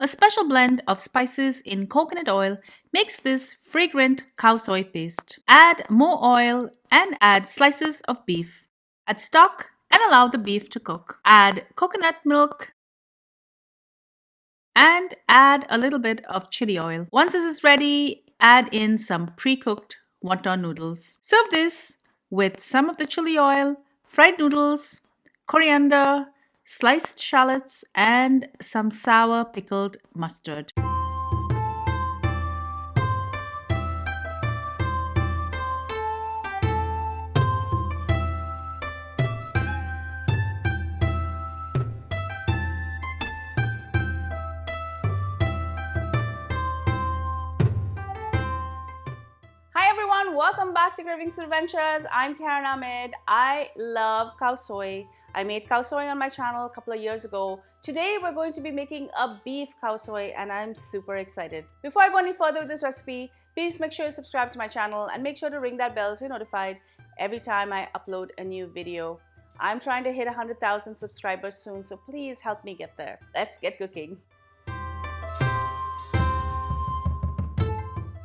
A special blend of spices in coconut oil makes this fragrant khao soi paste. Add more oil and add slices of beef. Add stock and allow the beef to cook. Add coconut milk and add a little bit of chili oil. Once this is ready, add in some pre-cooked wonton noodles. Serve this with some of the chili oil, fried noodles, coriander, sliced shallots, and some sour pickled mustard. Hi everyone, welcome back to Cravings Adventures. I'm Cardamom. I love khao soi. I made khao soi on my channel a couple of years ago. Today we're going to be making a beef khao soi and I'm super excited. Before I go any further with this recipe, please make sure you subscribe to my channel and make sure to ring that bell so you're notified every time I upload a new video. I'm trying to hit 100,000 subscribers soon, so please help me get there. Let's get cooking.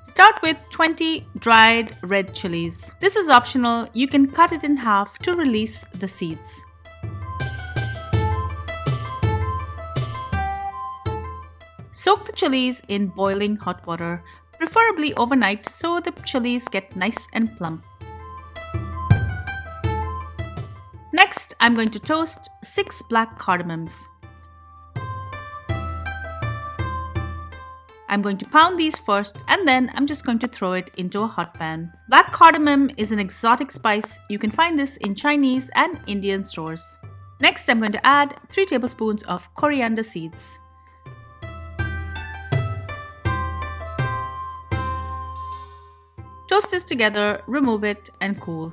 Start with 20 dried red chilies. This is optional. You can cut it in half to release the seeds. Soak the chilies in boiling hot water, preferably overnight so the chilies get nice and plump. Next, I'm going to toast 6 black cardamoms. I'm going to pound these first and then I'm just going to throw it into a hot pan. Black cardamom is an exotic spice. You can find this in Chinese and Indian stores. Next, I'm going to add 3 tablespoons of coriander seeds. Toast this together, remove it and cool.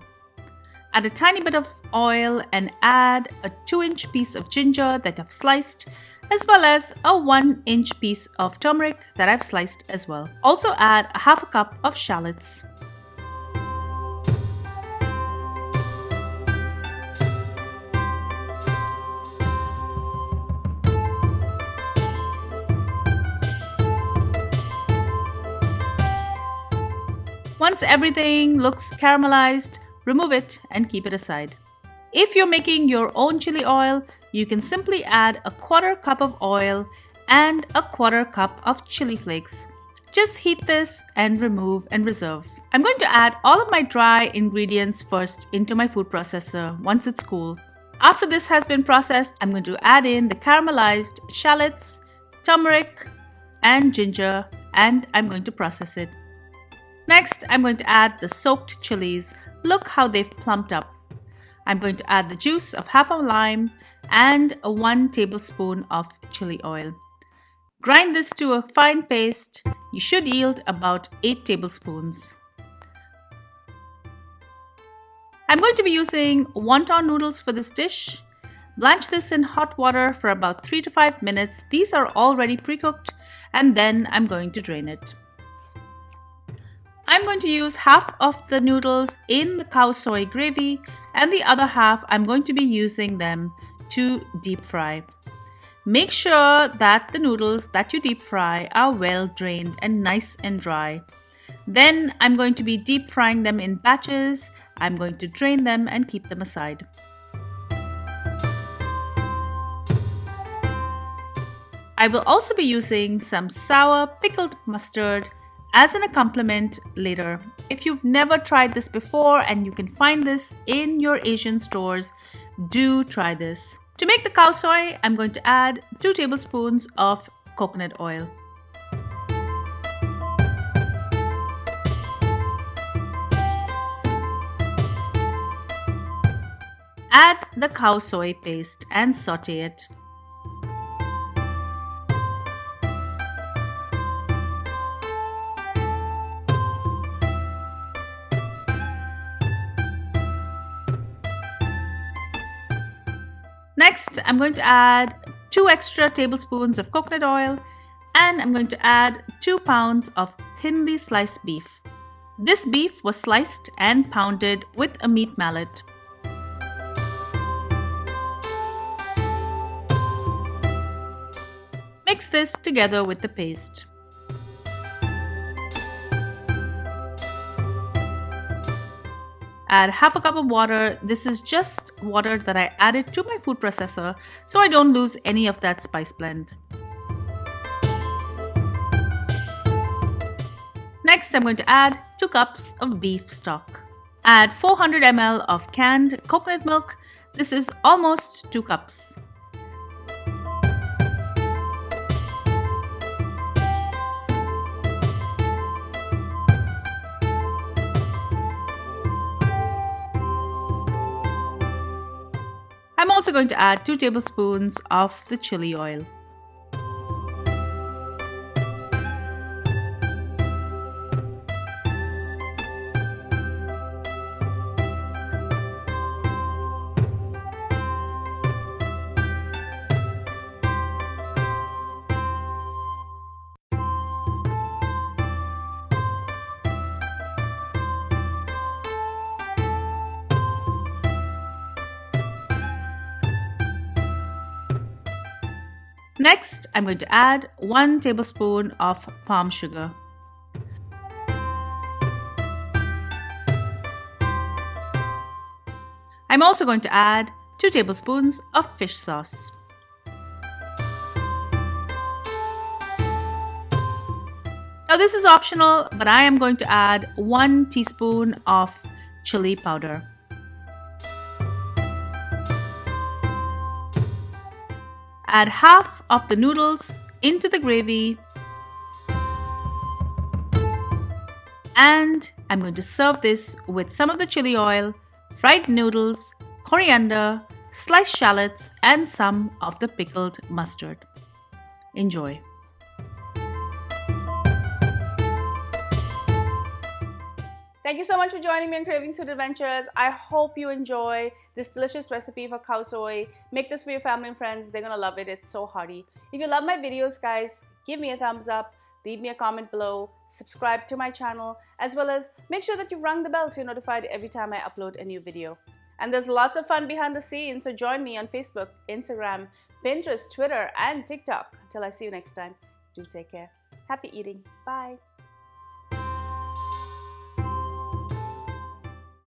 Add a tiny bit of oil and add a 2-inch piece of ginger that I've sliced, as well as a 1-inch piece of turmeric that I've sliced as well. Also add a half a cup of shallots. Once everything looks caramelized, remove it and keep it aside. If you're making your own chili oil, you can simply add a 1/4 cup of oil and a 1/4 cup of chili flakes. Just heat this and remove and reserve. I'm going to add all of my dry ingredients first into my food processor once it's cool. After this has been processed, I'm going to add in the caramelized shallots, turmeric, and ginger, and I'm going to process it. Next, I'm going to add the soaked chilies. Look how they've plumped up. I'm going to add the juice of half a lime and 1 tablespoon of chili oil. Grind this to a fine paste. You should yield about 8 tablespoons. I'm going to be using wonton noodles for this dish. Blanch this in hot water for about 3 to 5 minutes. These are already pre-cooked and then I'm going to drain it. I'm going to use half of the noodles in the khao soi gravy and the other half I'm going to be using them to deep fry. Make sure that the noodles that you deep fry are well drained and nice and dry. Then I'm going to be deep frying them in batches. I'm going to drain them and keep them aside. I will also be using some sour pickled mustard as an accompaniment later. If you've never tried this before and you can find this in your Asian stores, do try this. To make the khao soi, I'm going to add 2 tablespoons of coconut oil. Add the khao soi paste and saute it. Next, I'm going to add 2 extra tablespoons of coconut oil and I'm going to add 2 pounds of thinly sliced beef. This beef was sliced and pounded with a meat mallet. Mix this together with the paste. Add half a cup of water. This is just water that I added to my food processor so I don't lose any of that spice blend. Next, I'm going to add 2 cups of beef stock. Add 400 ml of canned coconut milk. This is almost 2 cups. I'm also going to add 2 tablespoons of the chili oil. Next, I'm going to add 1 tablespoon of palm sugar. I'm also going to add 2 tablespoons of fish sauce. Now this is optional, but I am going to add 1 teaspoon of chili powder. Add half of the noodles into the gravy, and I'm going to serve this with some of the chili oil, fried noodles, coriander, sliced shallots, and some of the pickled mustard. Enjoy. Thank you so much for joining me on Cravings Food Adventures. I hope you enjoy this delicious recipe for Khao Soi. Make this for your family and friends. They're gonna love it. It's so hearty. If you love my videos, guys, give me a thumbs up, leave me a comment below, subscribe to my channel, as well as make sure that you've rung the bell so you're notified every time I upload a new video. And there's lots of fun behind the scenes, so join me on Facebook, Instagram, Pinterest, Twitter, and TikTok. Until I see you next time, do take care. Happy eating. Bye.